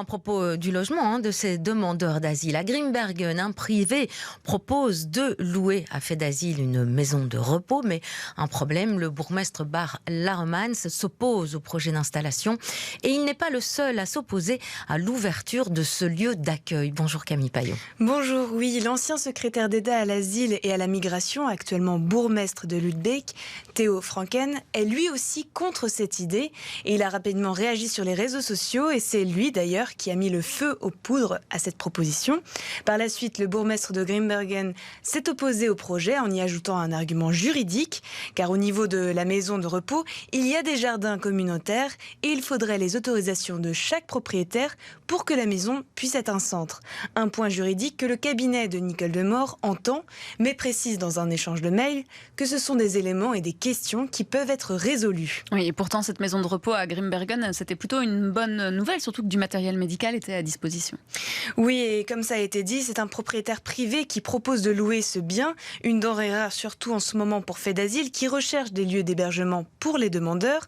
À propos du logement de ces demandeurs d'asile, à Grimbergen, un privé propose de louer à fait d'asile une maison de repos, mais un problème, le bourgmestre Bar Larmans s'oppose au projet d'installation et il n'est pas le seul à s'opposer à l'ouverture de ce lieu d'accueil. Bonjour Camille Payot. Bonjour, oui, l'ancien secrétaire d'État à l'asile et à la migration, actuellement bourgmestre de Ludbeek, Theo Franken, est lui aussi contre cette idée et il a rapidement réagi sur les réseaux sociaux et c'est lui d'ailleurs qui a mis le feu aux poudres à cette proposition. Par la suite, le bourgmestre de Grimbergen s'est opposé au projet en y ajoutant un argument juridique, car au niveau de la maison de repos, il y a des jardins communautaires et il faudrait les autorisations de chaque propriétaire pour que la maison puisse être un centre. Un point juridique que le cabinet de Nicole Demore entend, mais précise dans un échange de mails que ce sont des éléments et des questions qui peuvent être résolus. Oui, et pourtant, cette maison de repos à Grimbergen, c'était plutôt une bonne nouvelle, surtout que du matériel médical était à disposition. Oui, et comme ça a été dit, c'est un propriétaire privé qui propose de louer ce bien, une denrée rare surtout en ce moment pour fait d'asile, qui recherche des lieux d'hébergement pour les demandeurs.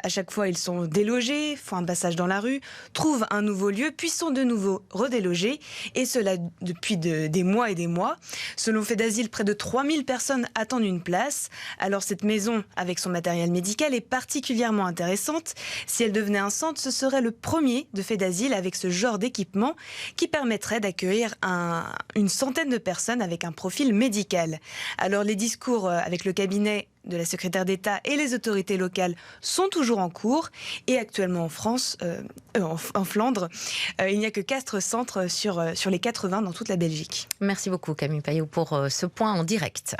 À chaque fois, ils sont délogés, font un passage dans la rue, trouvent un nouveau lieu, puis sont de nouveau redélogés, et cela depuis des mois et des mois. Selon Fait d'asile, près de 3000 personnes attendent une place. Alors cette maison, avec son matériel médical, est particulièrement intéressante. Si elle devenait un centre, ce serait le premier de Fait d'asile avec ce genre d'équipement qui permettrait d'accueillir une centaine de personnes avec un profil médical. Alors les discours avec le cabinet de la secrétaire d'État et les autorités locales sont toujours en cours et actuellement en France, en Flandre, il n'y a que 4 centres sur les 80 dans toute la Belgique. Merci beaucoup Camille Payot pour ce point en direct.